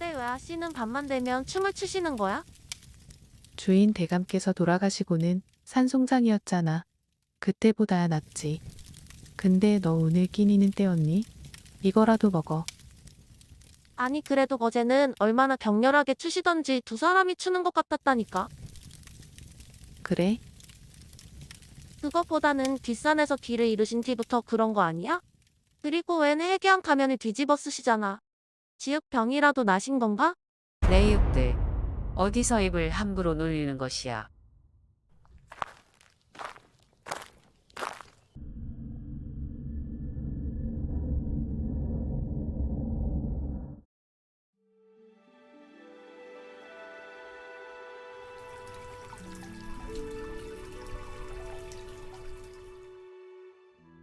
근데 왜 아씨는 밤만 되면 춤을 추시는 거야? 주인 대감께서 돌아가시고는 산송장이었잖아. 그때보다야 낫지. 근데 너 오늘 끼니는 때였니? 이거라도 먹어. 아니 그래도 어제는 얼마나 격렬하게 추시던지 두 사람이 추는 것 같았다니까. 그래? 그것보다는 뒷산에서 길을 잃으신 뒤부터 그런 거 아니야? 그리고 웬 해괴한 가면을 뒤집어 쓰시잖아. 지읒병이라도 나신 건가? 내 육들, 어디서 입을 함부로 놀리는 것이야.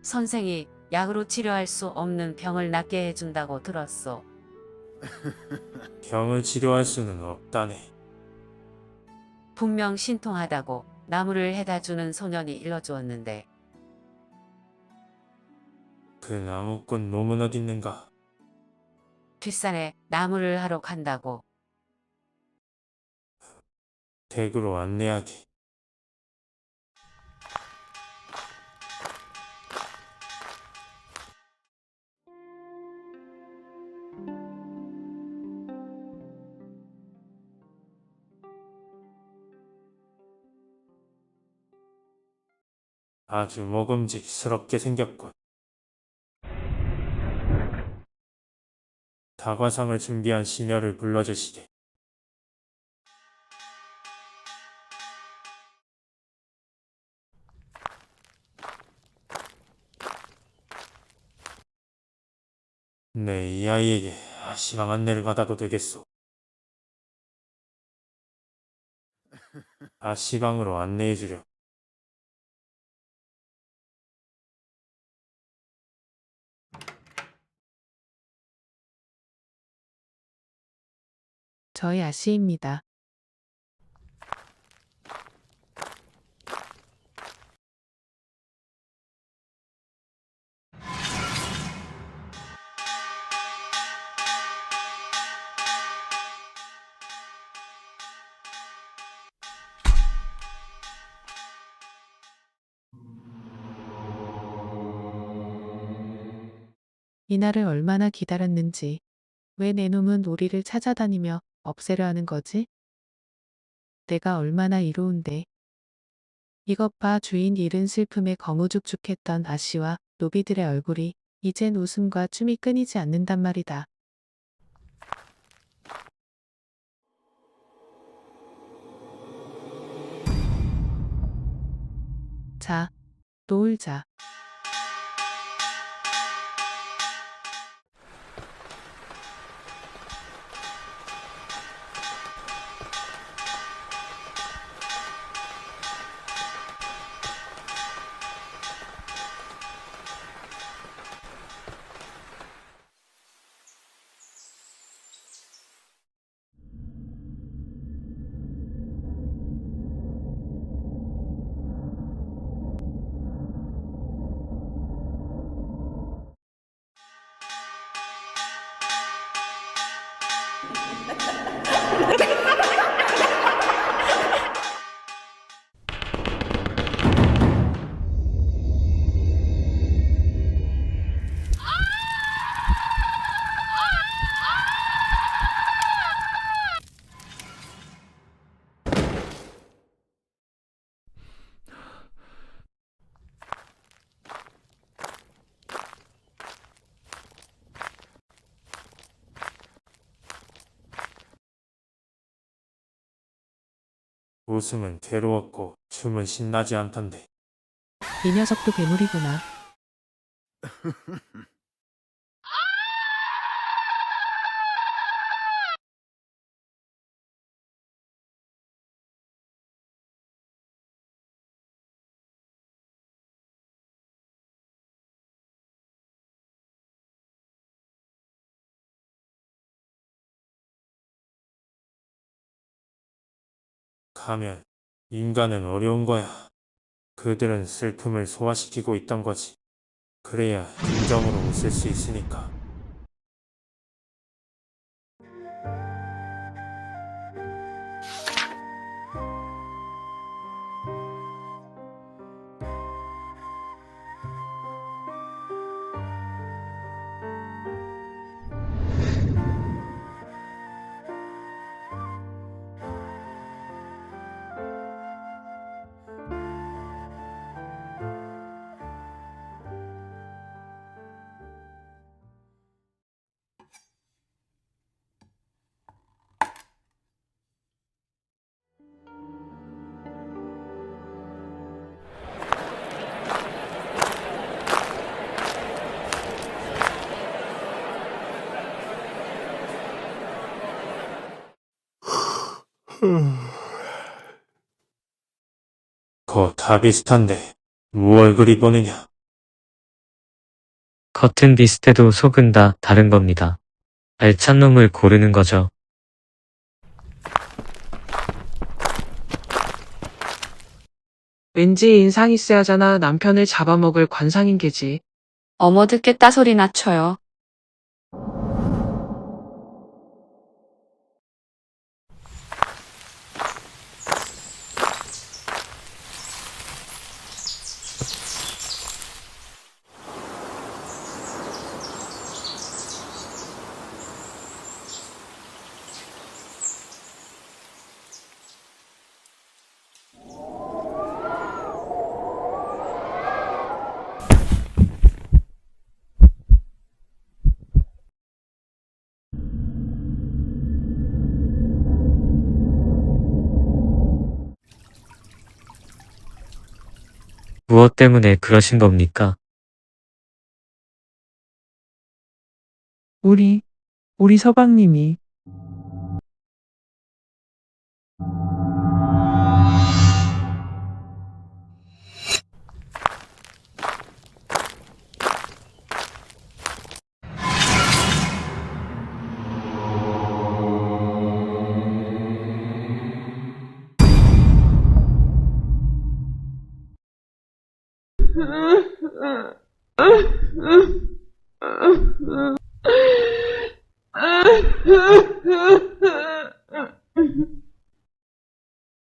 선생이 약으로 치료할 수 없는 병을 낫게 해준다고 들었어. 병을 치료할 수는 없다네. 분명 신통하다고 나무를 해다 주는 소년이 일러주었는데 그 나무꾼 놈은 어딨는가? 뒷산에 나무를 하러 간다고. 댁으로 안내하게. 아주 먹음직스럽게 생겼군. 다과상을 준비한 시녀를 불러주시게. 네, 이 아이에게 시방 안내를 받아도 되겠소. 시방으로 안내해주려. 저희 아씨입니다. 이날을 얼마나 기다렸는지. 왜 내 놈은 우리를 찾아다니며 없애려 하는 거지? 내가 얼마나 이로운데. 이것 봐, 주인 잃은 슬픔에 거무죽죽했던 아씨와 노비들의 얼굴이 이젠 웃음과 춤이 끊이지 않는단 말이다. 자, 놀자. 웃음은 괴로웠고 춤은 신나지 않던데. 이 녀석도 괴물이구나. 가면 인간은 어려운 거야. 그들은 슬픔을 소화시키고 있던 거지. 그래야 진정으로 웃을 수 있으니까. 거 다 비슷한데 무얼 그리 보느냐. 겉은 비슷해도 속은 다 다른 겁니다. 알찬 놈을 고르는 거죠. 왠지 인상 있어야잖아 남편을 잡아먹을 관상인 게지. 어머 듣겠다 소리 낮춰요. 무엇 때문에 그러신 겁니까? 우리 서방님이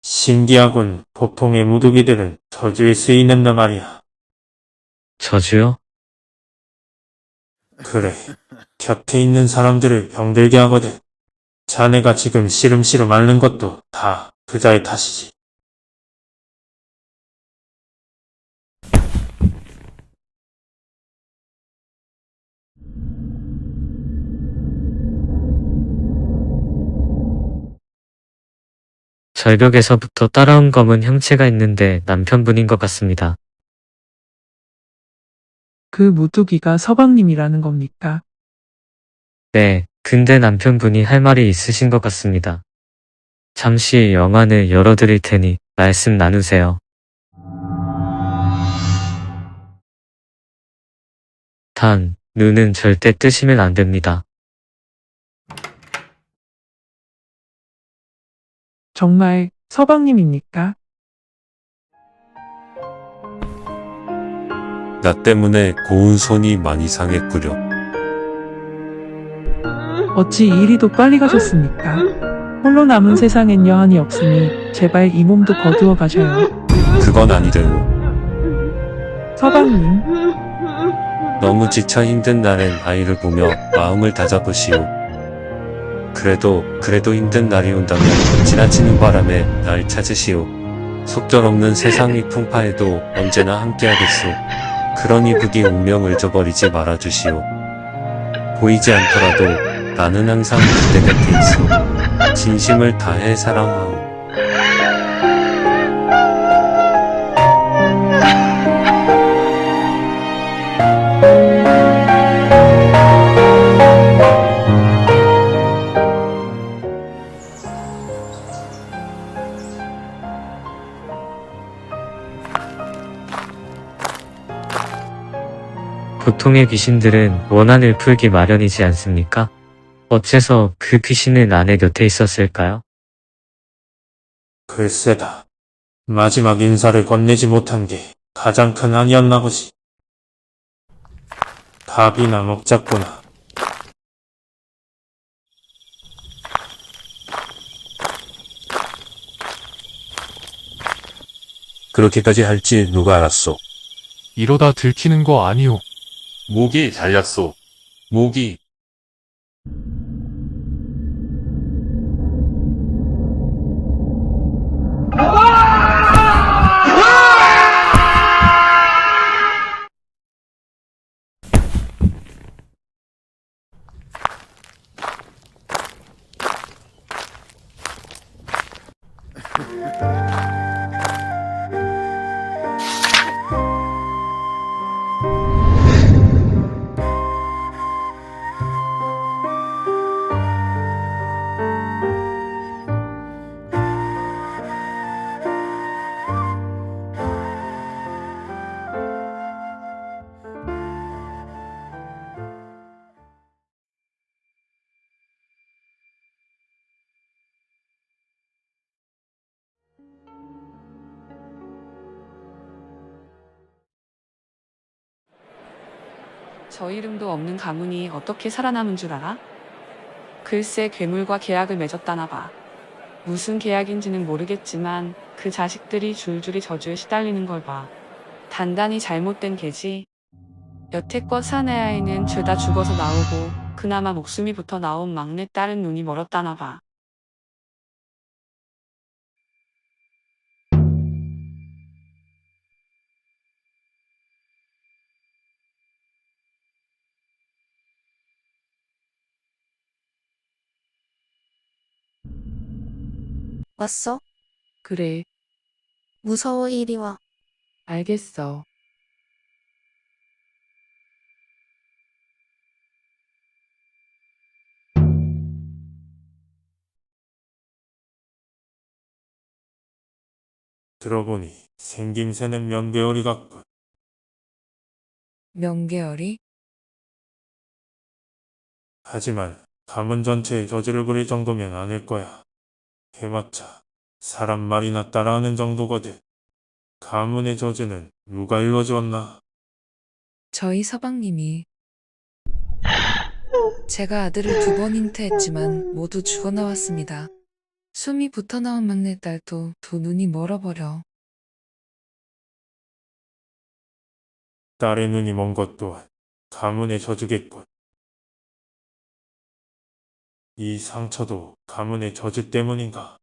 신기하군. 보통의 무두기들은 저주에 쓰이는단 말이야. 저주요? 그래. 곁에 있는 사람들을 병들게 하거든. 자네가 지금 시름시름 앓는 것도 다 그자의 탓이지. 절벽에서부터 따라온 검은 형체가 있는데 남편분인 것 같습니다. 그 무두기가 서방님이라는 겁니까? 네, 근데 남편분이 할 말이 있으신 것 같습니다. 잠시 영안을 열어드릴 테니 말씀 나누세요. 단, 눈은 절대 뜨시면 안 됩니다. 정말 서방님입니까? 나 때문에 고운 손이 많이 상했구려. 어찌 이리도 빨리 가셨습니까? 홀로 남은 세상엔 여한이 없으니 제발 이 몸도 거두어 가셔요. 그건 아니래요. 서방님, 너무 지쳐 힘든 날엔 아이를 보며 마음을 다잡으시오. 그래도 힘든 날이 온다면 지나치는 바람에 날 찾으시오. 속절없는 세상이 풍파해도 언제나 함께하겠소. 그러니 부디 운명을 저버리지 말아주시오. 보이지 않더라도 나는 항상 그대 곁에 있어. 진심을 다해 사랑하오. 보통의 귀신들은 원한을 풀기 마련이지 않습니까? 어째서 그 귀신은 아내 곁에 있었을까요? 글쎄다. 마지막 인사를 건네지 못한 게 가장 큰 한이었나 보지. 밥이나 먹자꾸나. 그렇게까지 할지 누가 알았소. 이러다 들키는 거 아니오. 목이 잘렸소. 목이. 저 이름도 없는 가문이 어떻게 살아남은 줄 알아? 글쎄 괴물과 계약을 맺었다나 봐. 무슨 계약인지는 모르겠지만 그 자식들이 줄줄이 저주에 시달리는 걸 봐. 단단히 잘못된 개지. 여태껏 사내 아이는 죄다 죽어서 나오고 그나마 목숨이 붙어 나온 막내딸은 눈이 멀었다나 봐. 왔어? 그래, 무서워, 이리 와. 알겠어. 들어보니 생김새는 명개어리 같군. 명계열이? 하지만 가문 전체에 저주를 부릴 정도면 아닐 거야. 해봤자 사람 말이나 따라하는 정도거든. 가문의 저주는 누가 일러주었나? 저희 서방님이. 제가 아들을 2번 잉태했지만 모두 죽어나왔습니다. 숨이 붙어나온 막내딸도 두 눈이 멀어버려. 딸의 눈이 먼 것 또한 가문의 저주겠군. 이 상처도 가문의 저주 때문인가?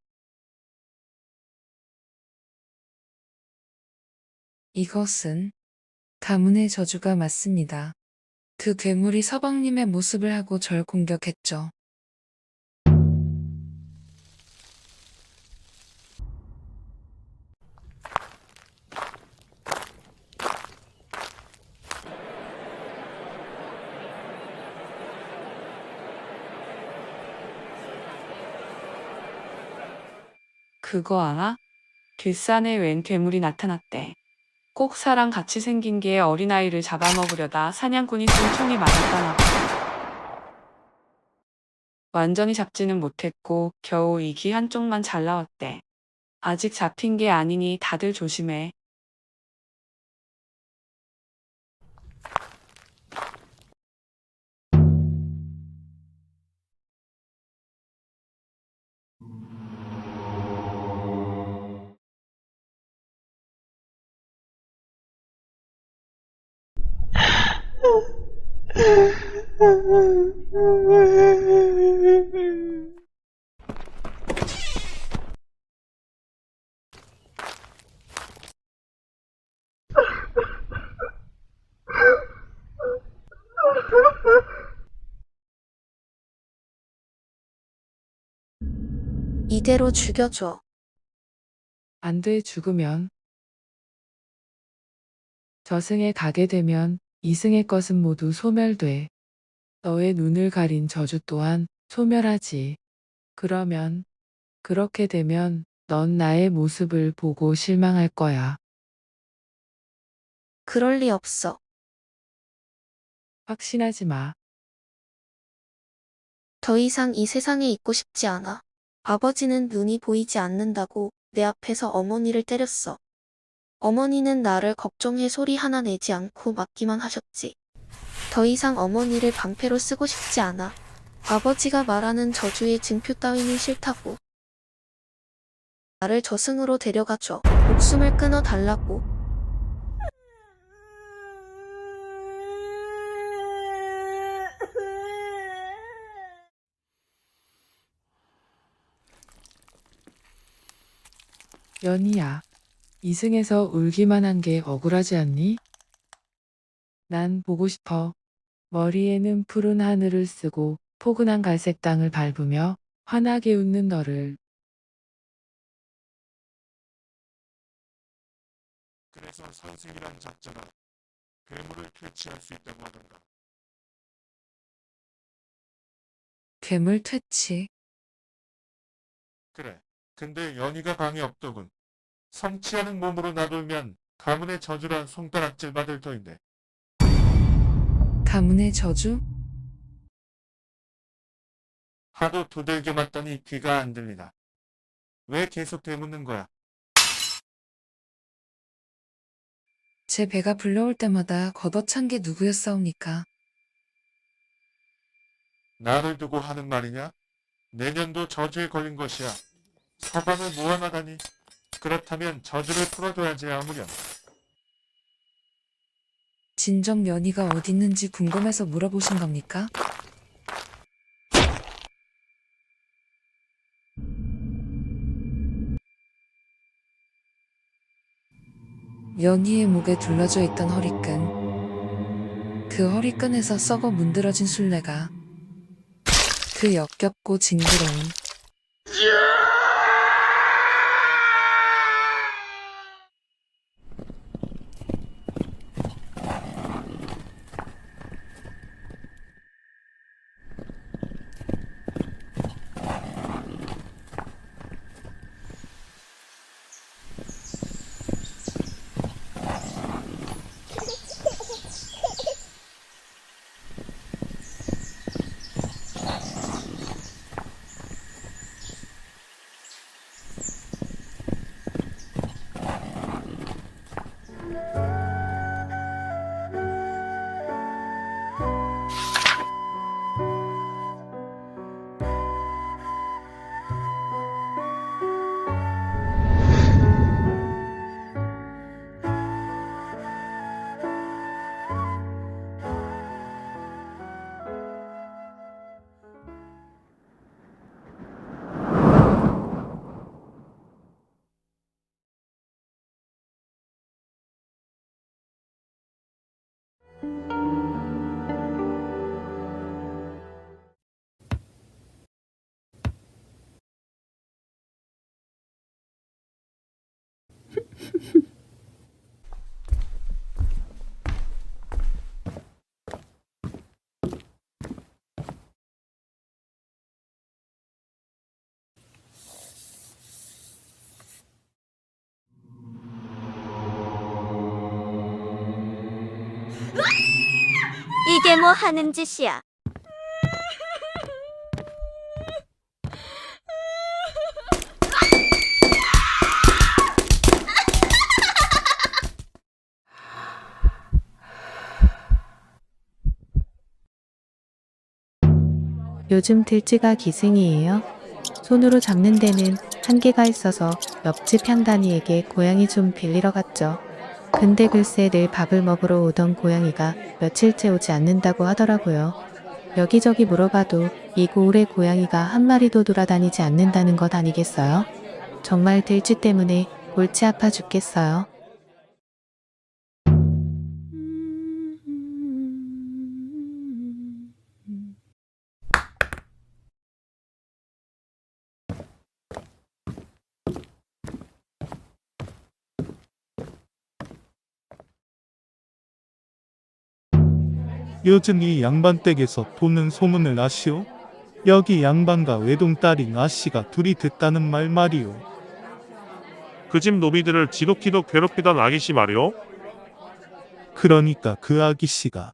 이것은 가문의 저주가 맞습니다. 그 괴물이 서방님의 모습을 하고 절 공격했죠. 그거 알아? 뒷산에 웬 괴물이 나타났대. 꼭 사람 같이 생긴 게 어린아이를 잡아먹으려다 사냥꾼이 쏜 총이 맞았다나 봐. 완전히 잡지는 못했고 겨우 이 귀 한쪽만 잘 나왔대. 아직 잡힌 게 아니니 다들 조심해. 이대로 죽여줘. 안 돼, 죽으면. 저승에 가게 되면 이승의 것은 모두 소멸돼. 너의 눈을 가린 저주 또한 소멸하지. 그렇게 되면 넌 나의 모습을 보고 실망할 거야. 그럴 리 없어. 확신하지 마. 더 이상 이 세상에 있고 싶지 않아. 아버지는 눈이 보이지 않는다고 내 앞에서 어머니를 때렸어. 어머니는 나를 걱정해 소리 하나 내지 않고 맞기만 하셨지. 더 이상 어머니를 방패로 쓰고 싶지 않아. 아버지가 말하는 저주의 증표 따위는 싫다고. 나를 저승으로 데려가줘. 목숨을 끊어 달라고. 연희야, 이승에서 울기만 한 게 억울하지 않니? 난 보고 싶어. 머리에는 푸른 하늘을 쓰고 포근한 갈색 땅을 밟으며 환하게 웃는 너를. 그래서 선생이란 작자가 괴물을 퇴치할 수 있다고 하던가. 괴물 퇴치. 그래. 근데 연희가 방이 없더군. 성취하는 몸으로 놔두면 가문의 저주란 손가락질 받을 터인데. 가문의 저주? 하도 두들겨 맞더니 귀가 안 들리나. 왜 계속 되묻는 거야? 제 배가 불러올 때마다 걷어찬 게 누구였사옵니까? 나를 두고 하는 말이냐? 내년도 저주에 걸린 것이야. 서방을 모함하다니. 그렇다면 저주를 풀어줘야지 아무렴. 진정 연희가 어디 있는지 궁금해서 물어보신 겁니까? 연희의 목에 둘러져 있던 허리끈. 그 허리끈에서 썩어 문드러진 술래가 그 역겹고 징그러운 이게 뭐 하는 짓이야? 요즘 들쥐가 기승이에요. 손으로 잡는 데는 한계가 있어서 옆집 향단이에게 고양이 좀 빌리러 갔죠. 근데 글쎄 늘 밥을 먹으러 오던 고양이가 며칠째 오지 않는다고 하더라고요. 여기저기 물어봐도 이 고을에 고양이가 한 마리도 돌아다니지 않는다는 것 아니겠어요? 정말 들쥐 때문에 골치 아파 죽겠어요. 요즘 이 양반댁에서 도는 소문을 아시오? 여기 양반과 외동딸인 아씨가 둘이 됐다는 말 말이오. 그 집 노비들을 지독히도 괴롭히던 아기씨 말이오. 그러니까 그 아기씨가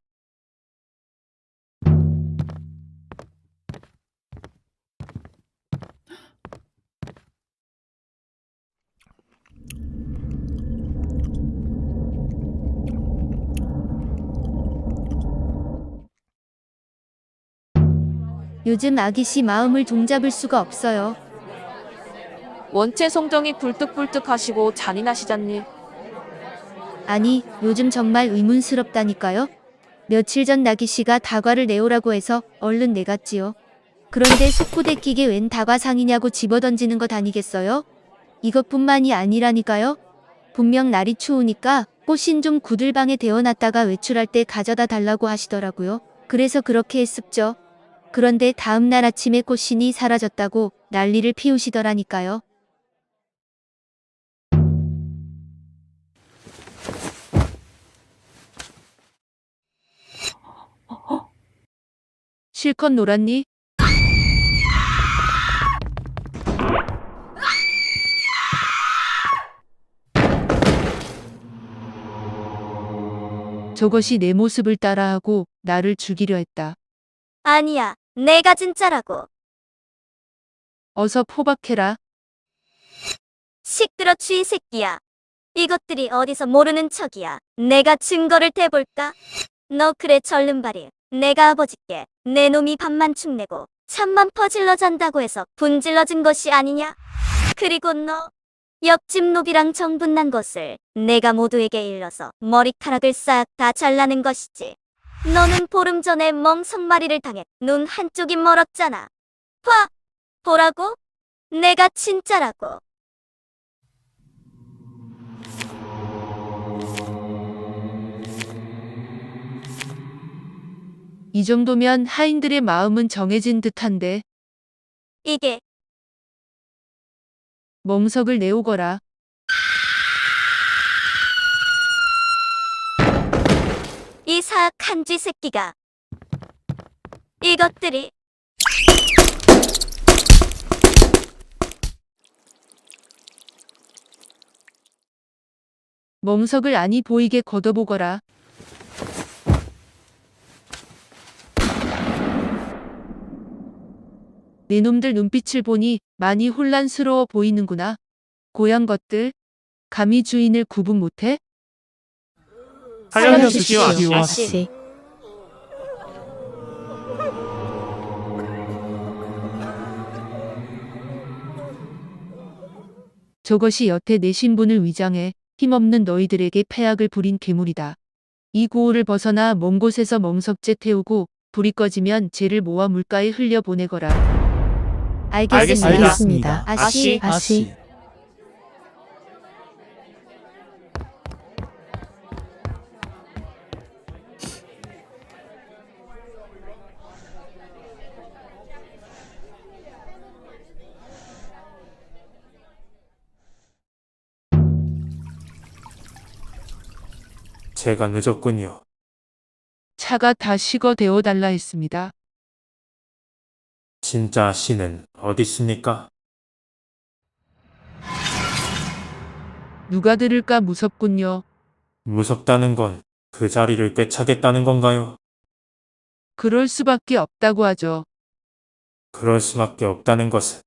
요즘 아기씨 마음을 종잡을 수가 없어요. 원체 성정이 굴뚝굴뚝하시고 잔인하시잖니. 아니, 요즘 정말 의문스럽다니까요. 며칠 전 나기씨가 다과를 내오라고 해서 얼른 내갔지요. 그런데 속고대 끼게 웬 다과상이냐고 집어던지는 것 아니겠어요? 이것뿐만이 아니라니까요. 분명 날이 추우니까 꽃신 좀 구들방에 데워놨다가 외출할 때 가져다 달라고 하시더라고요. 그래서 그렇게 했습죠. 그런데 다음날 아침에 꽃신이 사라졌다고 난리를 피우시더라니까요. 실컷 놀았니? 저것이 내 모습을 따라하고 나를 죽이려 했다. 아니야, 내가 진짜라고. 어서 포박해라. 시끄러 쥐 새끼야. 이것들이 어디서 모르는 척이야. 내가 증거를 대볼까? 너 그래 절름발이. 내가 아버지께 내 놈이 밥만 축내고 잠만 퍼질러 잔다고 해서 분질러진 것이 아니냐? 그리고 너 옆집 노비랑 정분난 것을 내가 모두에게 일러서 머리카락을 싹 다 잘라낸 것이지. 너는 보름 전에 멍석마리를 당해 눈 한쪽이 멀었잖아. 봐! 보라고? 내가 진짜라고. 이 정도면 하인들의 마음은 정해진 듯한데. 이게 멍석을 내오거라. 이 사악한 쥐새끼가. 이것들이 멍석을 아니 보이게 걷어보거라. 네 놈들 눈빛을 보니 많이 혼란스러워 보이는구나. 고양 것들, 감히 주인을 구분 못해? 살려주시오, 아씨. 저것이 여태 내 신분을 위장해 힘없는 너희들에게 폐악을 부린 괴물이다. 이 고을을 벗어나 먼 곳에서 멍석재 태우고 불이 꺼지면 쟤를 모아 물가에 흘려보내거라. 알겠습니다. 아씨. 제가 늦었군요. 차가 다 식어 데워달라 했습니다. 진짜 아씨는 어디 있습니까? 누가 들을까 무섭군요. 무섭다는 건 그 자리를 꿰차겠다는 건가요? 그럴 수밖에 없다고 하죠. 그럴 수밖에 없다는 것은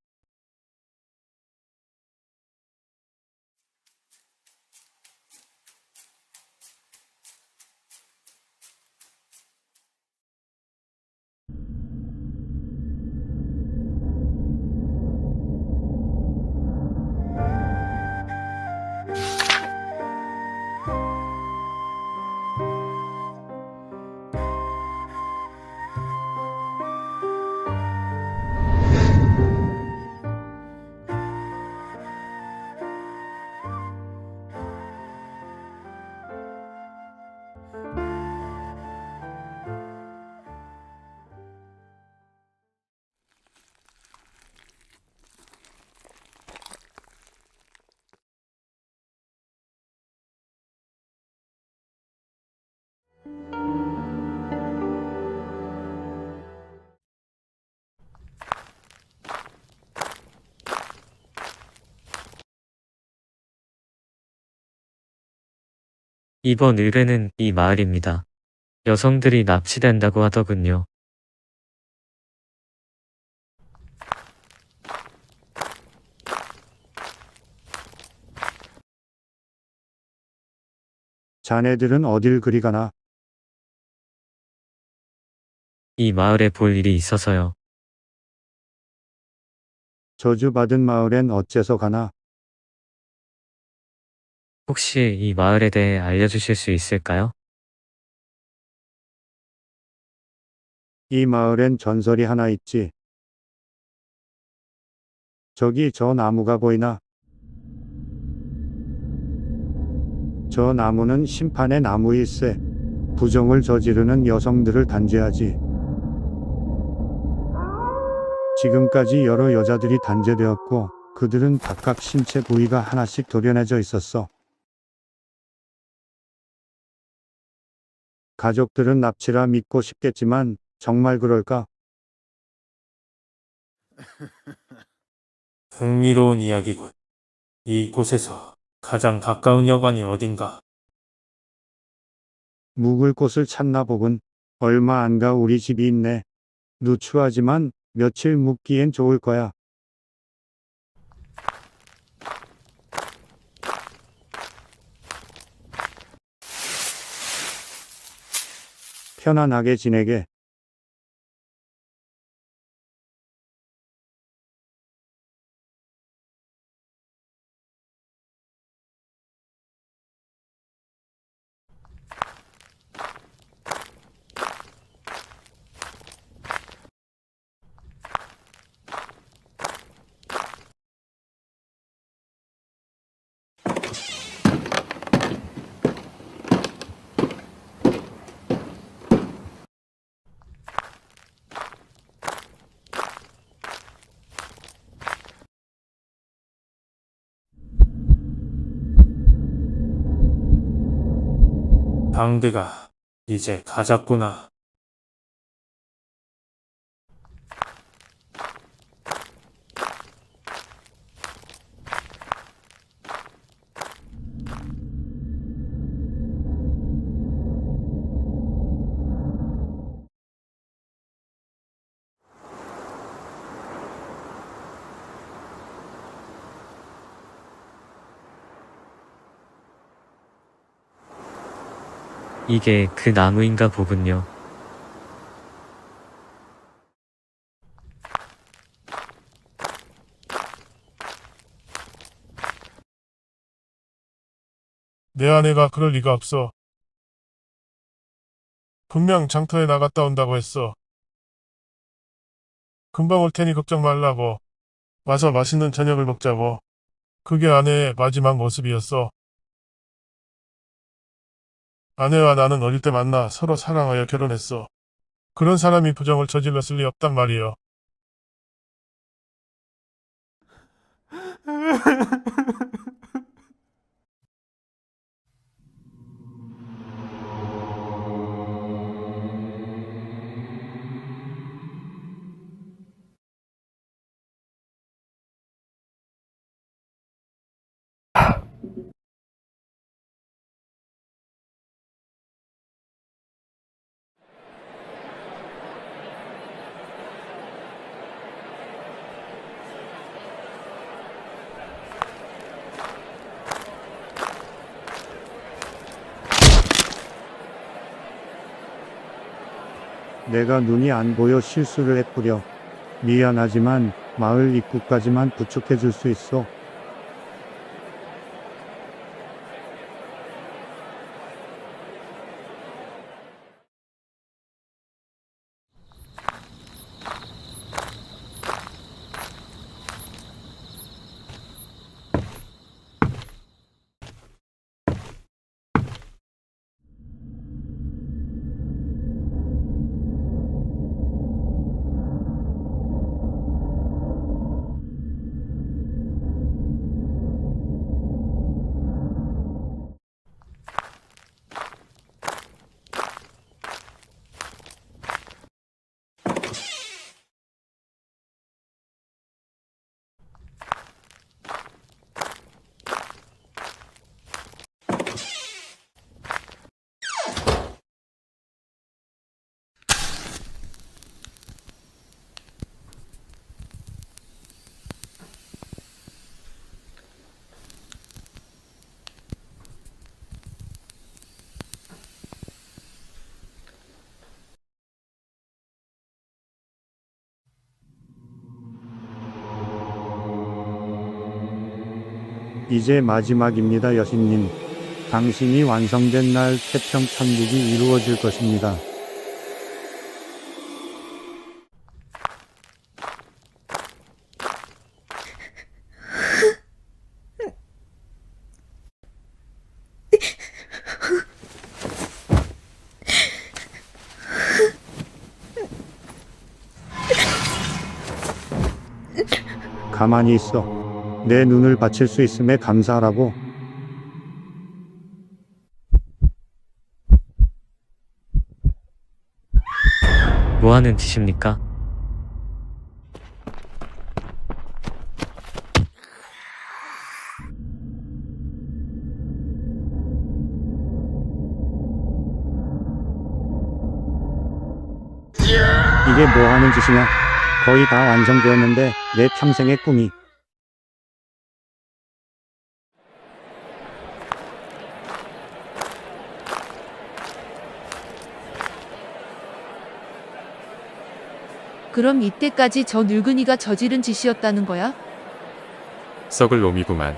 이번 의뢰는 이 마을입니다. 여성들이 납치된다고 하더군요. 자네들은 어딜 그리 가나? 이 마을에 볼 일이 있어서요. 저주받은 마을엔 어째서 가나? 혹시 이 마을에 대해 알려주실 수 있을까요? 이 마을엔 전설이 하나 있지. 저기 저 나무가 보이나? 저 나무는 심판의 나무일세. 부정을 저지르는 여성들을 단죄하지. 지금까지 여러 여자들이 단죄되었고 그들은 각각 신체 부위가 하나씩 도려내져 있었어. 가족들은 납치라 믿고 싶겠지만 정말 그럴까? 흥미로운 이야기군. 이곳에서 가장 가까운 여관이 어딘가? 묵을 곳을 찾나 보군. 얼마 안 가 우리 집이 있네. 누추하지만 며칠 묵기엔 좋을 거야. 편안하게 지내게. 방대가 이제 가자꾸나. 이게 그 나무인가 보군요. 내 아내가 그럴 리가 없어. 분명 장터에 나갔다 온다고 했어. 금방 올 테니 걱정 말라고. 와서 맛있는 저녁을 먹자고. 그게 아내의 마지막 모습이었어. 아내와 나는 어릴 때 만나 서로 사랑하여 결혼했어. 그런 사람이 부정을 저질렀을 리 없단 말이여. 내가 눈이 안 보여 실수를 했구려. 미안하지만 마을 입구까지만 부축해 줄 수 있어? 이제 마지막입니다, 여신님. 당신이 완성된 날 태평천국이 이루어질 것입니다. 가만히 있어. 내 눈을 바칠 수 있음에 감사하라고. 뭐 하는 짓입니까? 이게 뭐 하는 짓이냐? 거의 다 완성되었는데 내 평생의 꿈이. 그럼 이때까지 저 늙은이가 저지른 짓이었다는 거야? 썩을 놈이구만.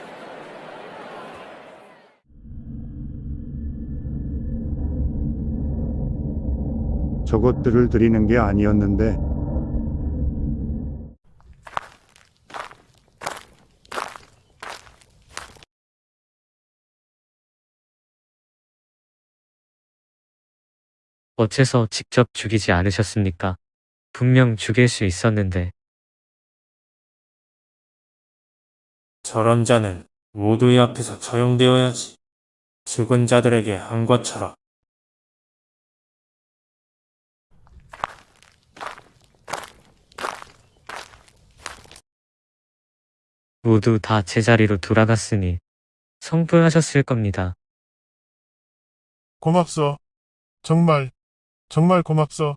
저것들을 드리는 게 아니었는데. 어째서 직접 죽이지 않으셨습니까? 분명 죽일 수 있었는데. 저런 자는 모두의 앞에서 처형되어야지. 죽은 자들에게 한 것처럼. 모두 다 제자리로 돌아갔으니 성불하셨을 겁니다. 고맙소. 정말, 정말 고맙소.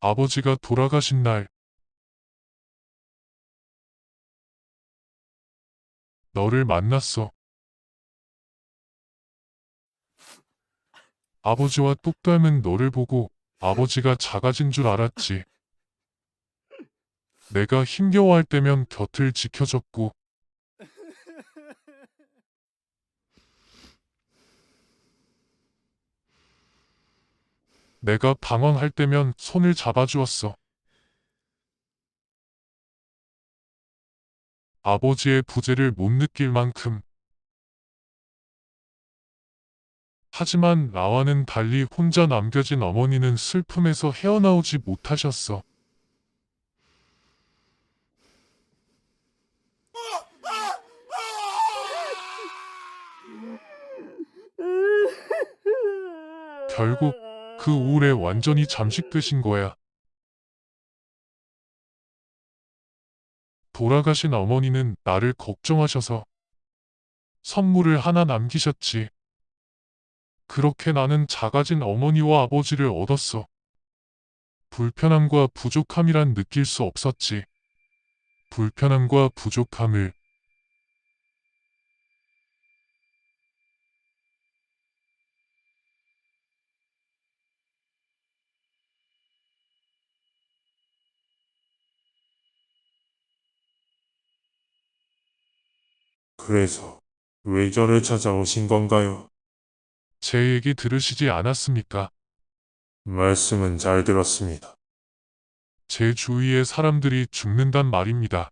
아버지가 돌아가신 날, 너를 만났어. 아버지와 똑 닮은 너를 보고 아버지가 작아진 줄 알았지. 내가 힘겨워할 때면 곁을 지켜줬고, 내가 방황할 때면 손을 잡아주었어. 아버지의 부재를 못 느낄 만큼. 하지만 나와는 달리 혼자 남겨진 어머니는 슬픔에서 헤어나오지 못하셨어. 결국 그 우울에 완전히 잠식되신 거야. 돌아가신 어머니는 나를 걱정하셔서 선물을 하나 남기셨지. 그렇게 나는 작아진 어머니와 아버지를 얻었어. 불편함과 부족함이란 느낄 수 없었지. 불편함과 부족함을. 그래서 왜 저를 찾아오신 건가요? 제 얘기 들으시지 않았습니까? 말씀은 잘 들었습니다. 제 주위의 사람들이 죽는단 말입니다.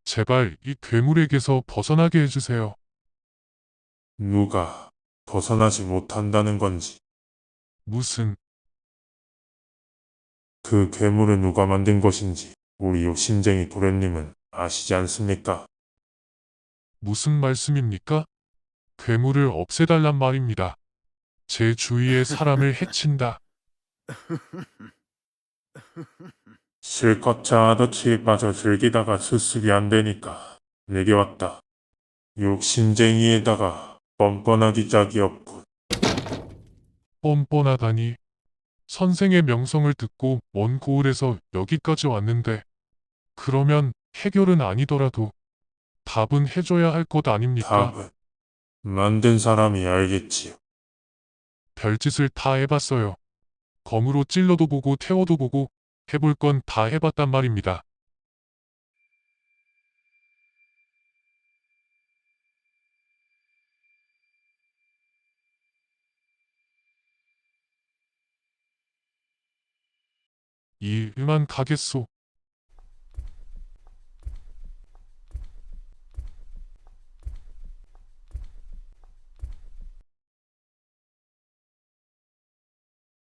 제발 이 괴물에게서 벗어나게 해주세요. 누가 벗어나지 못한다는 건지, 무슨, 그 괴물을 누가 만든 것인지 우리 욕심쟁이 도련님은 아시지 않습니까? 무슨 말씀입니까? 괴물을 없애달란 말입니다. 제 주위의 사람을 해친다. 실컷 자아도취에 빠져 즐기다가 수습이 안 되니까 내게 왔다. 욕심쟁이에다가 뻔뻔하기 짝이 없군. 뻔뻔하다니. 선생의 명성을 듣고 먼 고을에서 여기까지 왔는데, 그러면 해결은 아니더라도 답은 해줘야 할 것 아닙니까? 답은 만든 사람이 알겠지요. 별짓을 다 해봤어요. 검으로 찔러도 보고 태워도 보고 해볼 건 다 해봤단 말입니다. 이 일만 가겠소.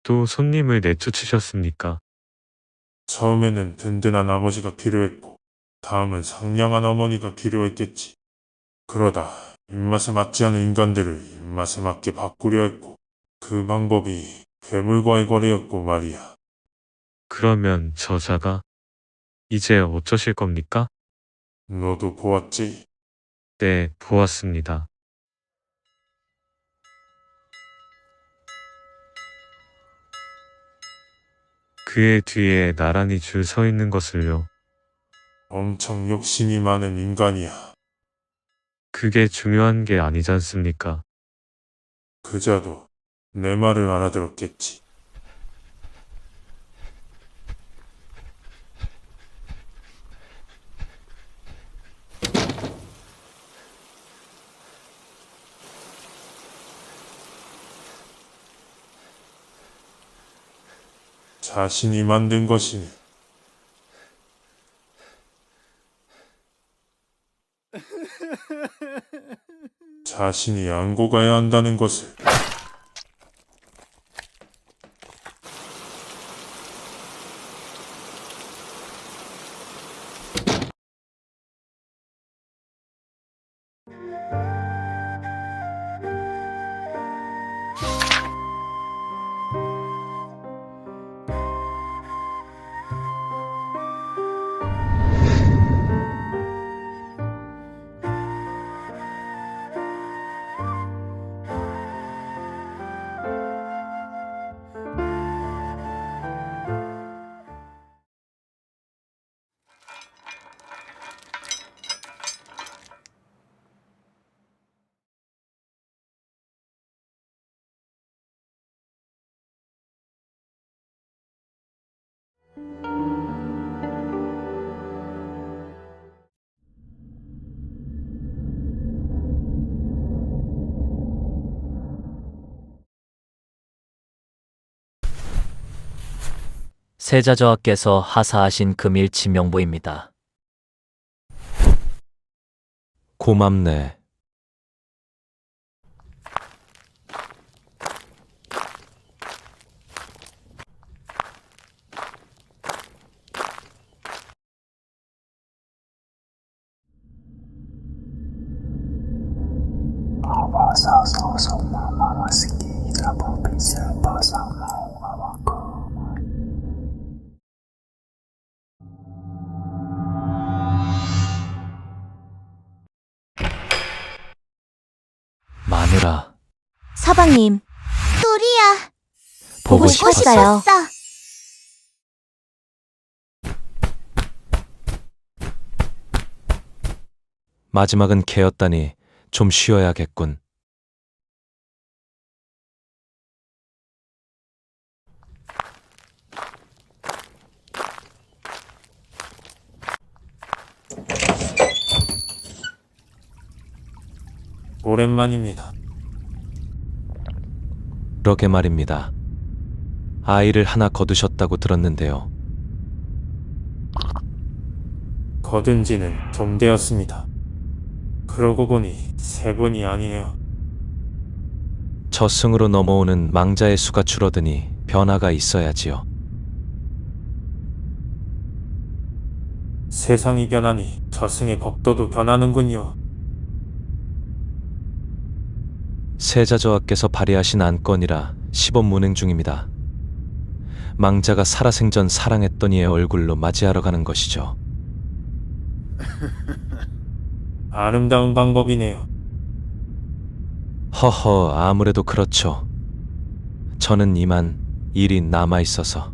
또 손님을 내쫓으셨습니까? 처음에는 든든한 아버지가 필요했고, 다음은 상냥한 어머니가 필요했겠지. 그러다 입맛에 맞지 않은 인간들을 입맛에 맞게 바꾸려 했고, 그 방법이 괴물과의 거래였고 말이야. 그러면 저자가 이제 어쩌실 겁니까? 너도 보았지? 네, 보았습니다. 그의 뒤에 나란히 줄 서 있는 것을요. 엄청 욕심이 많은 인간이야. 그게 중요한 게 아니지 않습니까? 그자도 내 말을 알아들었겠지. 자신이 만든 것이니 자신이 안고 가야 한다는 것을. 세자저하께서 하사하신 금일치 명부입니다. 고맙네. 마누라, 서방님. 소리야. 보고 싶었어. 마지막은 개였다니 좀 쉬어야겠군. 오랜만입니다. 그러게 말입니다. 아이를 하나 거두셨다고 들었는데요. 거둔 지는 좀 되었습니다. 그러고 보니 3분이 아니에요. 저승으로 넘어오는 망자의 수가 줄어드니 변화가 있어야지요. 세상이 변하니 저승의 법도도 변하는군요. 세자저하께서 발의하신 안건이라 시범문행 중입니다. 망자가 살아생전 사랑했던 이의 얼굴로 맞이하러 가는 것이죠. 아름다운 방법이네요. 허허, 아무래도 그렇죠. 저는 이만 일이 남아있어서.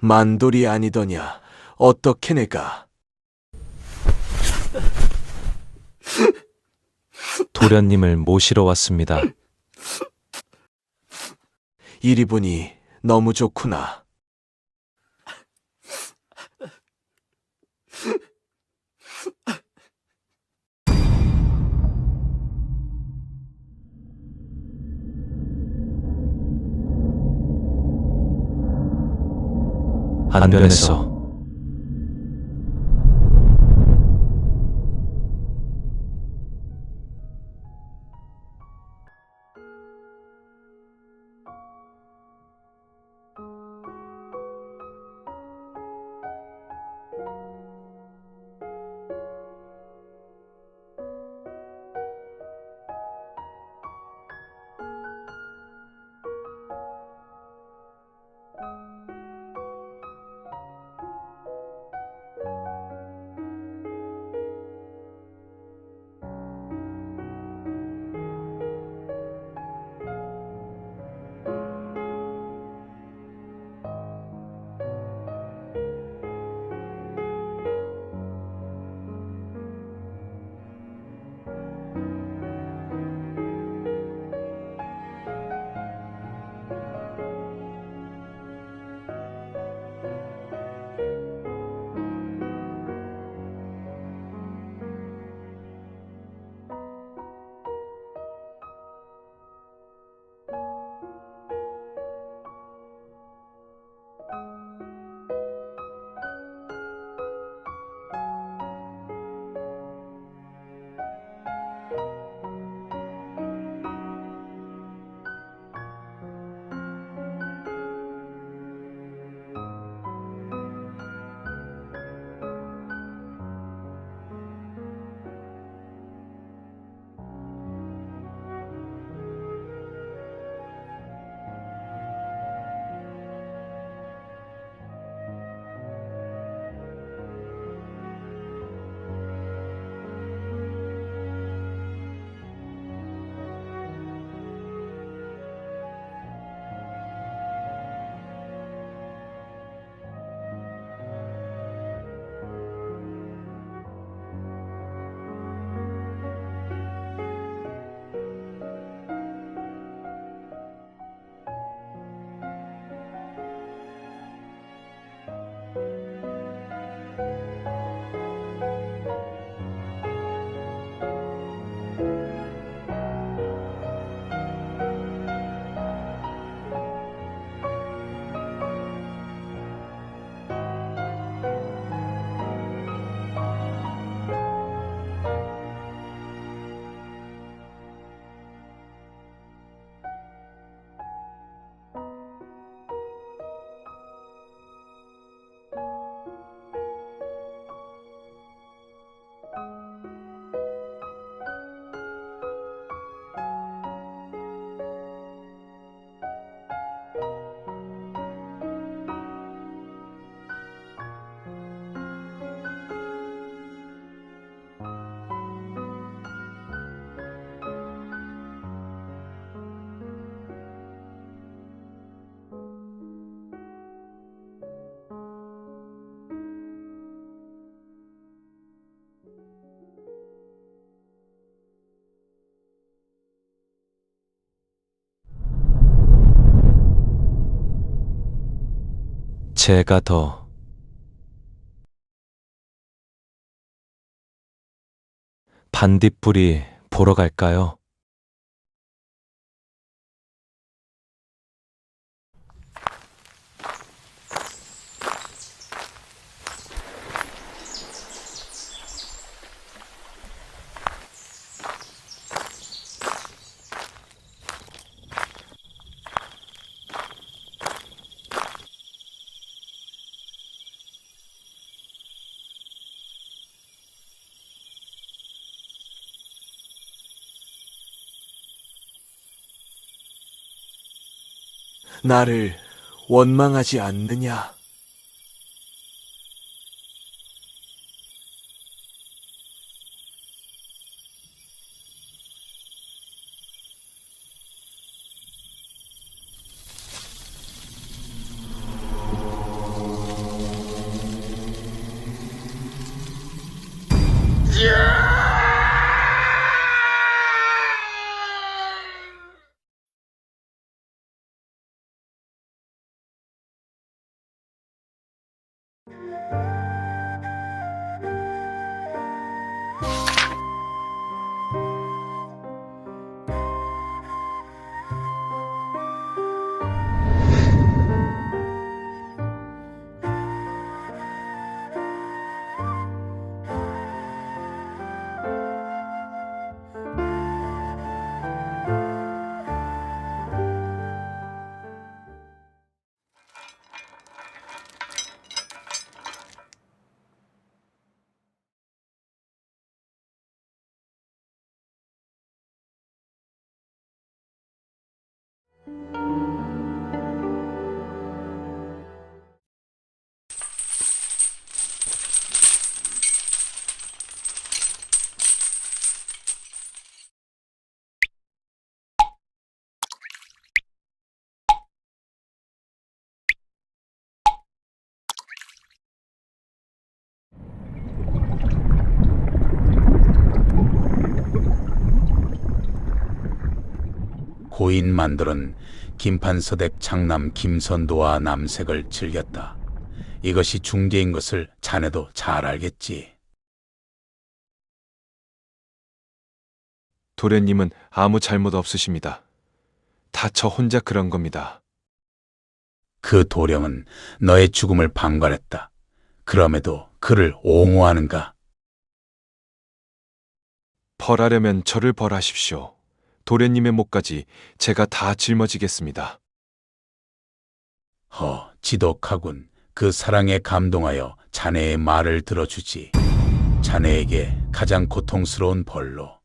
만돌이 아니더냐? 어떻게 내가? 도련님을 모시러 왔습니다. 이리 보니 너무 좋구나. 안 변했어. 제가 더 반딧불이 보러 갈까요? 나를 원망하지 않느냐? 고인 만돌은 김판서댁 장남 김선도와 남색을 즐겼다. 이것이 중재인 것을 자네도 잘 알겠지. 도련님은 아무 잘못 없으십니다. 다 저 혼자 그런 겁니다. 그 도령은 너의 죽음을 방관했다. 그럼에도 그를 옹호하는가? 벌하려면 저를 벌하십시오. 도련님의 목까지 제가 다 짊어지겠습니다. 지독하군. 그 사랑에 감동하여 자네의 말을 들어주지. 자네에게 가장 고통스러운 벌로.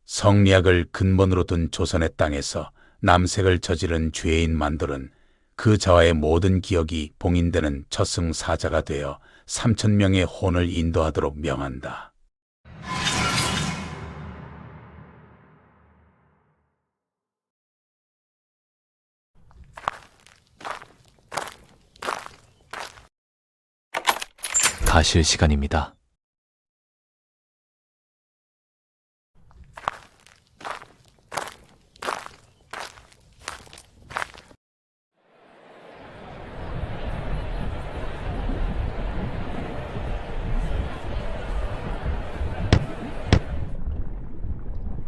성리학을 근본으로 둔 조선의 땅에서 남색을 저지른 죄인 만돌은 그 자와의 모든 기억이 봉인되는 저승사자가 되어 3,000명의 혼을 인도하도록 명한다. 가실 시간입니다.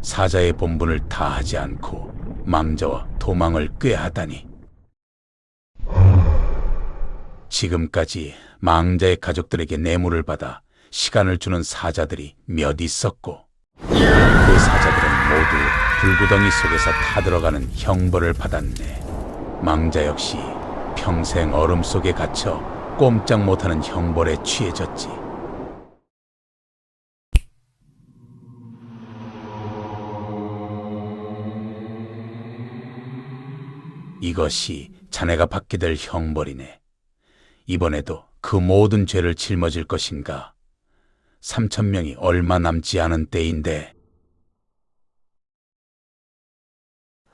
사자의 본분을 다하지 않고 망자와 도망을 꾀하다니. 지금까지 망자의 가족들에게 뇌물을 받아 시간을 주는 사자들이 몇 있었고, 그 사자들은 모두 불구덩이 속에서 타들어가는 형벌을 받았네. 망자 역시 평생 얼음 속에 갇혀 꼼짝 못하는 형벌에 취해졌지. 이것이 자네가 받게 될 형벌이네. 이번에도 그 모든 죄를 짊어질 것인가? 3,000명이 얼마 남지 않은 때인데.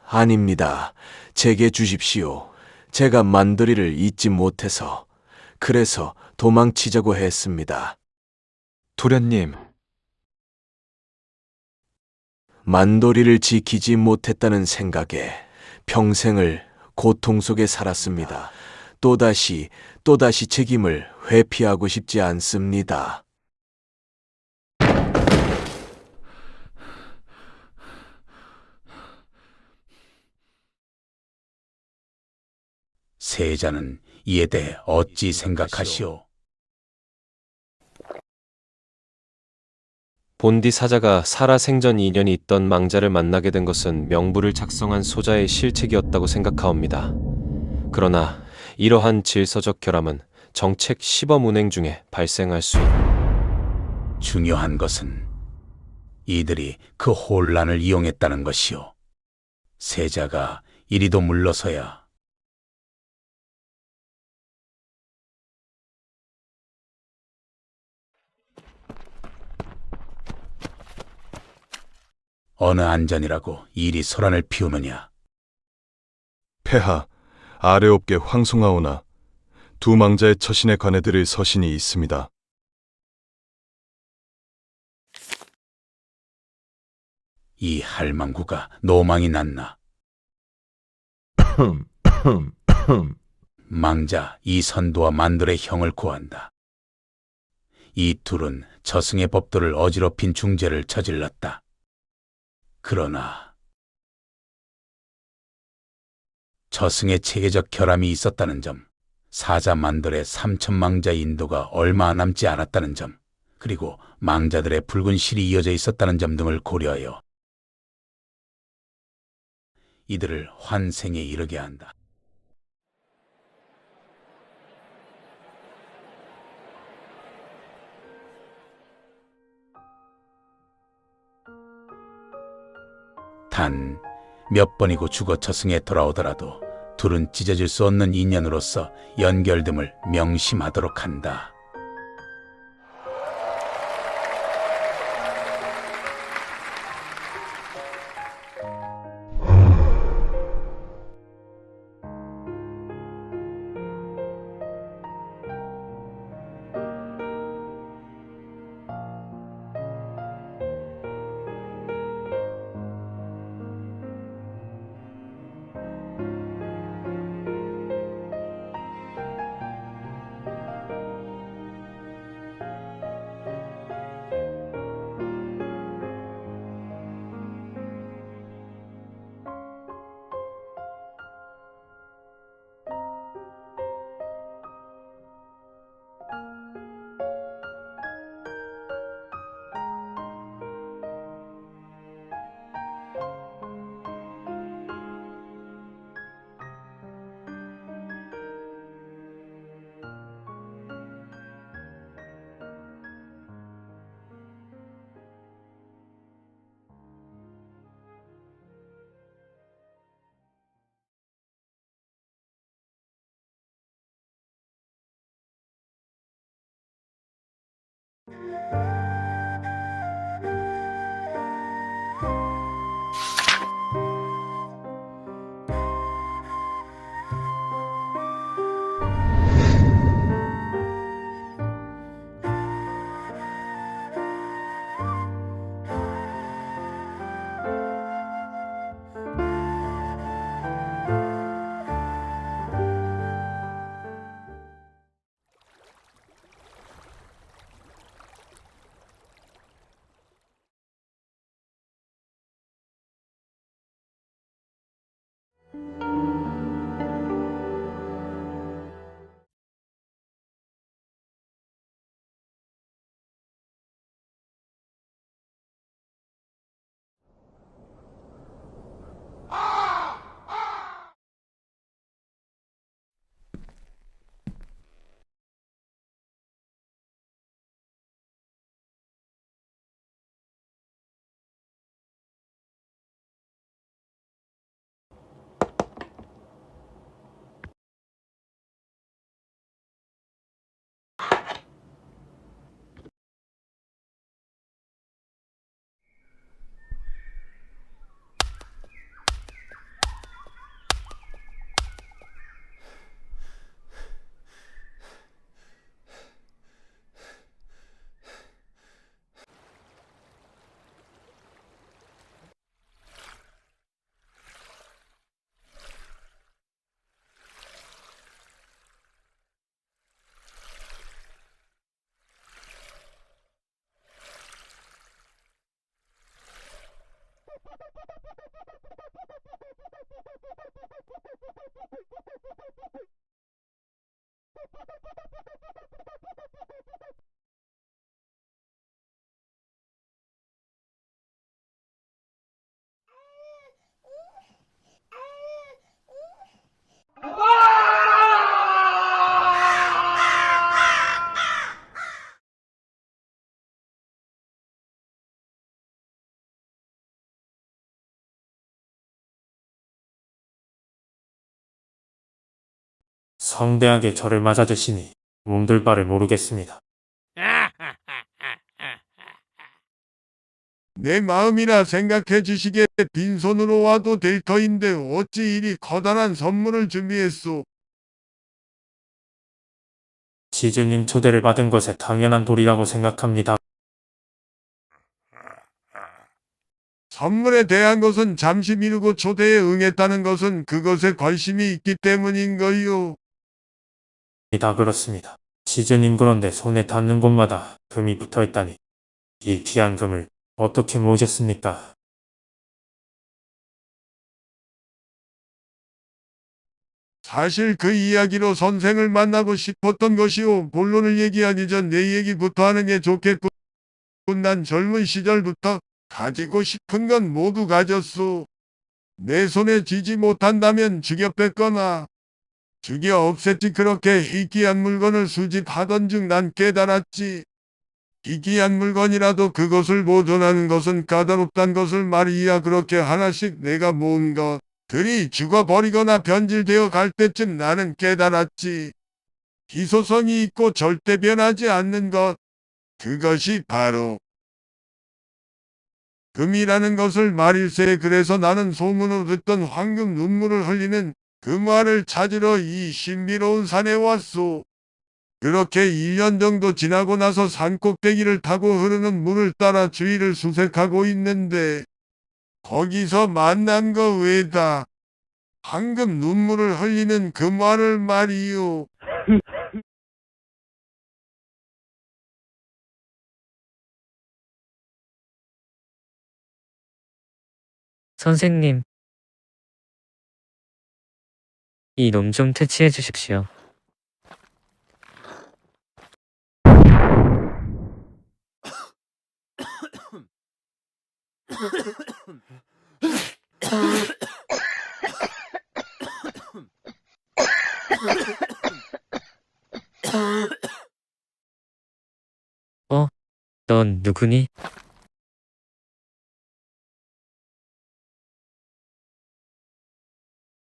아닙니다. 제게 주십시오. 제가 만돌이를 잊지 못해서, 그래서 도망치자고 했습니다. 도련님, 만돌이를 지키지 못했다는 생각에 평생을 고통 속에 살았습니다. 또다시 책임을 회피하고 싶지 않습니다. 세자는 이에 대해 어찌 생각하시오? 본디 사자가 살아생전 인연이 있던 망자를 만나게 된 것은 명부를 작성한 소자의 실책이었다고 생각하옵니다. 그러나 이러한 질서적 결함은 정책 시범 운행 중에 발생할 수 있는. 중요한 것은 이들이 그 혼란을 이용했다는 것이오. 세자가 이리도 물러서야 어느 안전이라고 이리 소란을 피우느냐? 폐하, 아래옵게 황송하오나 두 망자의 처신에 관해 드릴 서신이 있습니다. 이 할망구가 노망이 났나? 망자 이선도와 만돌의 형을 구한다. 이 둘은 저승의 법도를 어지럽힌 중죄를 저질렀다. 그러나 저승의 체계적 결함이 있었다는 점, 사자 만돌의 3,000망자 인도가 얼마 남지 않았다는 점, 그리고 망자들의 붉은 실이 이어져 있었다는 점 등을 고려하여 이들을 환생에 이르게 한다. 단 몇 번이고 죽어 저승에 돌아오더라도 둘은 찢어질 수 없는 인연으로서 연결됨을 명심하도록 한다. 성대하게 저를 맞아드시니 몸둘 바를 모르겠습니다. 내 마음이나 생각해 주시기에 빈손으로 와도 될 터인데 어찌 이리 커다란 선물을 준비했소. 지주님 초대를 받은 것에 당연한 도리라고 생각합니다. 선물에 대한 것은 잠시 미루고 초대에 응했다는 것은 그것에 관심이 있기 때문인 거요. 다 그렇습니다. 지주님 그런데 손에 닿는 곳마다 금이 붙어있다니 이 귀한 금을 어떻게 모으셨습니까? 사실 그 이야기로 선생을 만나고 싶었던 것이오. 본론을 얘기하기 전 내 얘기부터 하는 게 좋겠군. 난 젊은 시절부터 가지고 싶은 건 모두 가졌소. 내 손에 쥐지 못한다면 죽여 뺐거나 죽여 없앴지. 그렇게 희귀한 물건을 수집하던 중 난 깨달았지. 희귀한 물건이라도 그것을 보존하는 것은 까다롭단 것을 말이야. 그렇게 하나씩 내가 모은 것들이 죽어버리거나 변질되어 갈 때쯤 나는 깨달았지. 희소성이 있고 절대 변하지 않는 것, 그것이 바로 금이라는 것을 말일세. 그래서 나는 소문으로 듣던 황금 눈물을 흘리는 금화를 찾으러 이 신비로운 산에 왔소. 그렇게 1년 정도 지나고 나서 산 꼭대기를 타고 흐르는 물을 따라 주위를 수색하고 있는데 거기서 만난 거 외다. 황금 눈물을 흘리는 금화를 말이요. 선생님, 이 놈 좀 퇴치해 주십시오. 넌 누구니?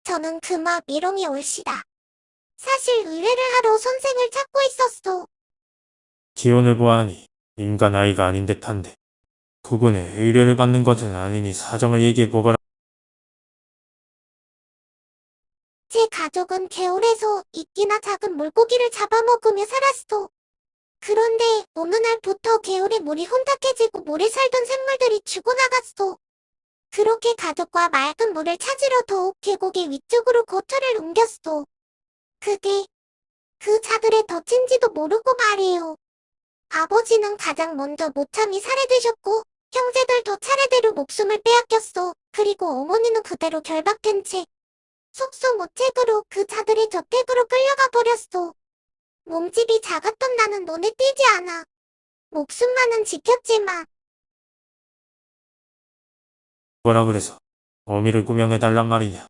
저는 금화 미롱이 올시다. 사실 의뢰를 하러 선생을 찾고 있었소. 기운을 보아하니 인간 아이가 아닌 듯한데. 그분의 의뢰를 받는 것은 아니니 사정을 얘기해보거라. 제 가족은 개울에서 이끼나 작은 물고기를 잡아먹으며 살았어. 그런데 어느 날부터 개울의 물이 혼탁해지고 물에 살던 생물들이 죽어나갔어. 그렇게 가족과 맑은 물을 찾으러 더욱 계곡의 위쪽으로 거처를 옮겼어. 그게 그 자들의 덫인지도 모르고 말이에요. 아버지는 가장 먼저 모참이 살해되셨고 형제들도 차례대로 목숨을 빼앗겼어. 그리고 어머니는 그대로 결박된 채 속수무책으로 그 자들의 저택으로 끌려가 버렸어. 몸집이 작았던 나는 눈에 띄지 않아. 목숨만은 지켰지만 뭐라 그래서 어미를 구명해달란 말이냐.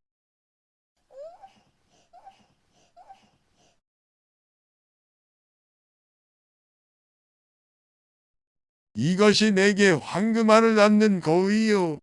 이것이 내게 황금알을 낳는 거위요.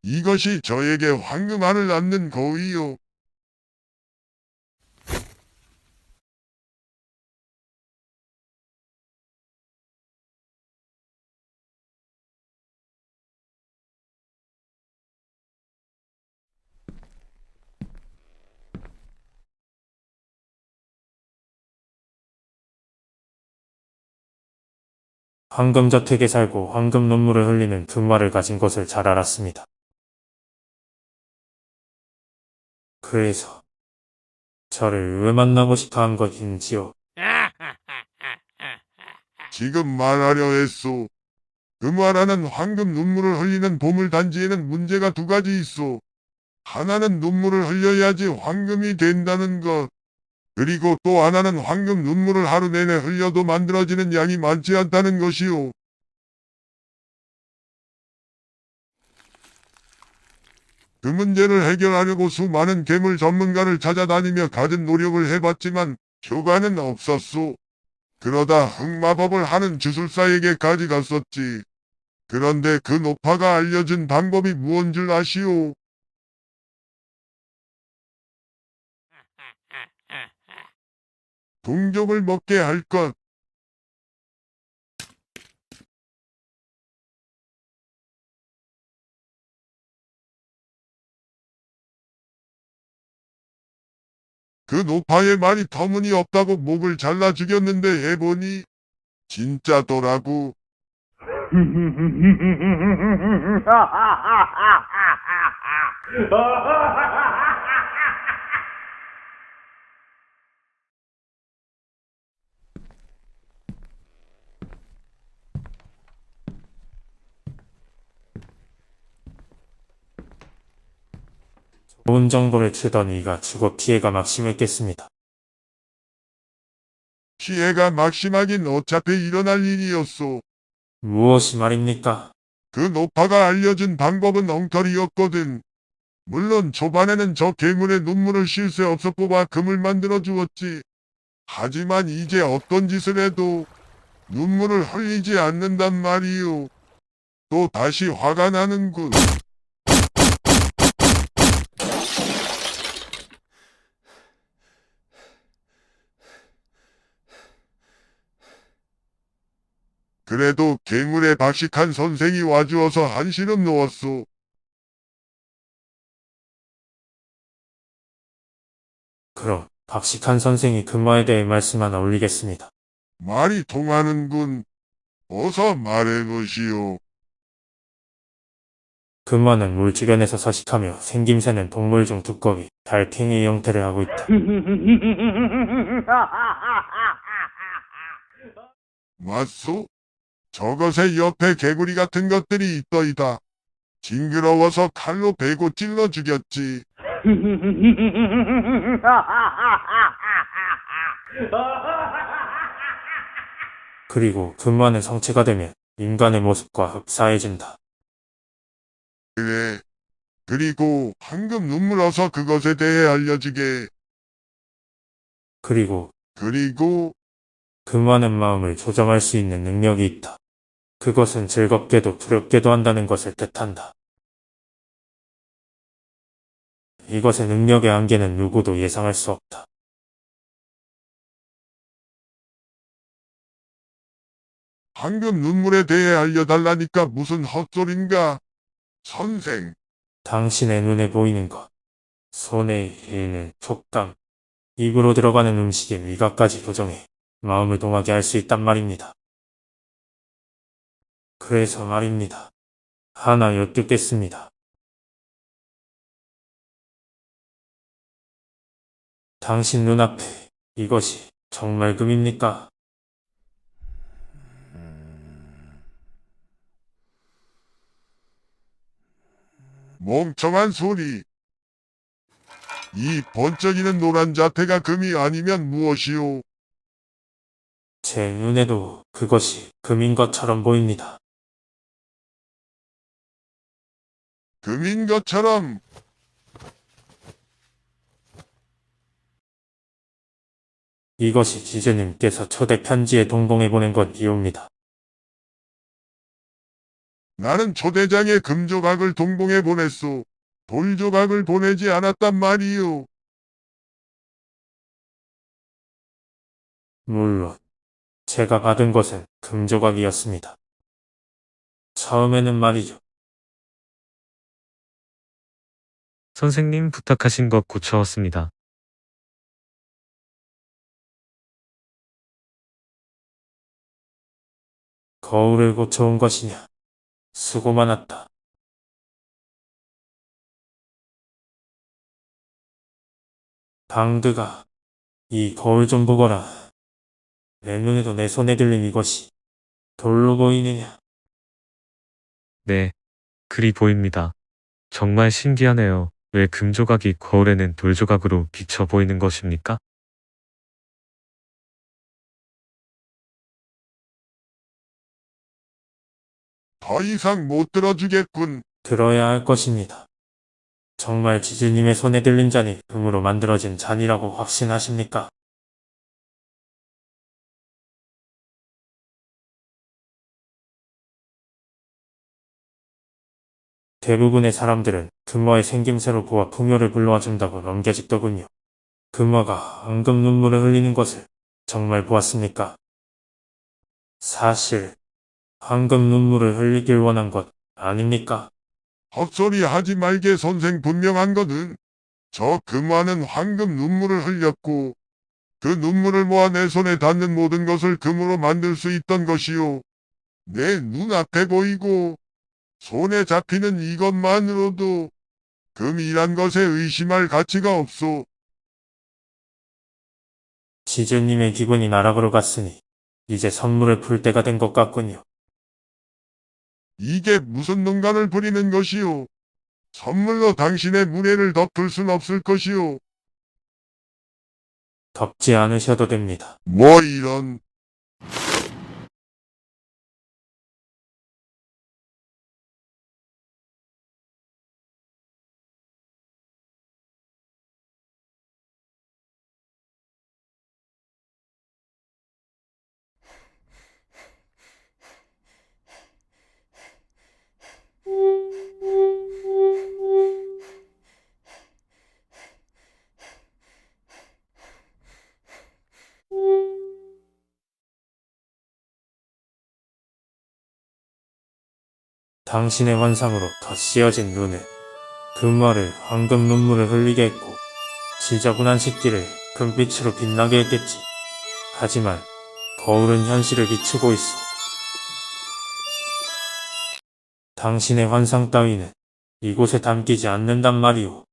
이것이 저에게 황금알을 낳는 거위요. 황금저택에 살고 황금 눈물을 흘리는 금말을 가진 것을 잘 알았습니다. 그래서 저를 왜 만나고 싶어 한 것인지요. 지금 말하려 했소. 금화라는 황금 눈물을 흘리는 보물단지에는 문제가 두 가지 있어. 하나는 눈물을 흘려야지 황금이 된다는 것. 그리고 또 하나는 황금 눈물을 하루 내내 흘려도 만들어지는 양이 많지 않다는 것이오. 그 문제를 해결하려고 수많은 괴물 전문가를 찾아다니며 갖은 노력을 해봤지만 효과는 없었소. 그러다 흑마법을 하는 주술사에게까지 갔었지. 그런데 그 노파가 알려준 방법이 무언 줄 아시오? 동족을 먹게 할 것. 그 노파의 말이 터무니없다고 목을 잘라 죽였는데 해보니 진짜더라고. 좋은 정보를 주던 이가 죽어 피해가 막심했겠습니다. 피해가 막심하긴 어차피 일어날 일이었소. 무엇이 말입니까? 그 노파가 알려준 방법은 엉터리였거든. 물론 초반에는 저 괴물의 눈물을 쉴 새 없어 뽑아 금을 만들어 주었지. 하지만 이제 어떤 짓을 해도 눈물을 흘리지 않는단 말이오. 또 다시 화가 나는군. 그래도 괴물에 박식한 선생이 와주어서 한시름 놓았소. 그럼 박식한 선생이 근무에 대해 말씀 하나 올리겠습니다. 말이 통하는군. 어서 말해보시오. 근무는 물 주변에서 서식하며 생김새는 동물 중 두꺼비, 달팽이 형태를 하고 있다. 맞소? 저것의 옆에 개구리 같은 것들이 있더이다. 징그러워서 칼로 베고 찔러 죽였지. 그리고 근무는 성체가 되면 인간의 모습과 흡사해진다. 그래. 그리고 황금 눈물 어서 그것에 대해 알려주게. 그리고 근무는 마음을 조정할 수 있는 능력이 있다. 그것은 즐겁게도 두렵게도 한다는 것을 뜻한다. 이것의 능력의 한계는 누구도 예상할 수 없다. 황금 눈물에 대해 알려달라니까 무슨 헛소린가? 선생. 당신의 눈에 보이는 것, 손에 있는 촉감, 입으로 들어가는 음식의 미각까지 조정해 마음을 동하게 할 수 있단 말입니다. 그래서 말입니다. 하나 여쭙겠습니다. 당신 눈앞에 이것이 정말 금입니까? 멍청한 소리. 이 번쩍이는 노란 자태가 금이 아니면 무엇이오? 제 눈에도 그것이 금인 것처럼 보입니다. 금인 것처럼. 이것이 지주님께서 초대 편지에 동봉해 보낸 것이옵니다. 나는 초대장에 금조각을 동봉해 보냈소. 돌조각을 보내지 않았단 말이오. 물론 제가 받은 것은 금조각이었습니다. 처음에는 말이죠. 선생님 부탁하신 것 고쳐왔습니다. 거울을 고쳐온 것이냐. 수고 많았다. 방드가 이 거울 좀 보거라. 내 눈에도 내 손에 들린 이것이 돌로 보이느냐. 네, 그리 보입니다. 정말 신기하네요. 왜 금조각이 거울에는 돌조각으로 비쳐 보이는 것입니까? 더 이상 못 들어주겠군. 들어야 할 것입니다. 정말 지주님의 손에 들린 잔이 금으로 만들어진 잔이라고 확신하십니까? 대부분의 사람들은 금화의 생김새로 보아 풍요를 불러와 준다고 넘겨짓더군요. 금화가 황금 눈물을 흘리는 것을 정말 보았습니까? 사실 황금 눈물을 흘리길 원한 것 아닙니까? 헛소리 하지 말게. 선생 분명한 거든. 저 금화는 황금 눈물을 흘렸고 그 눈물을 모아 내 손에 닿는 모든 것을 금으로 만들 수 있던 것이요. 내 눈앞에 보이고 손에 잡히는 이것만으로도 금이란 것에 의심할 가치가 없소. 지주님의 기분이 나락으로 갔으니 이제 선물을 풀 때가 된 것 같군요. 이게 무슨 농간을 부리는 것이오. 선물로 당신의 무례를 덮을 순 없을 것이오. 덮지 않으셔도 됩니다. 뭐 이런. 당신의 환상으로 더 씌어진 눈에 금화를 황금 눈물을 흘리게 했고 지저분한 식기를 금빛으로 빛나게 했겠지. 하지만 거울은 현실을 비추고 있어. 당신의 환상 따위는 이곳에 담기지 않는단 말이오.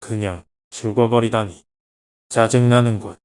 그냥 죽어버리다니. 짜증나는군.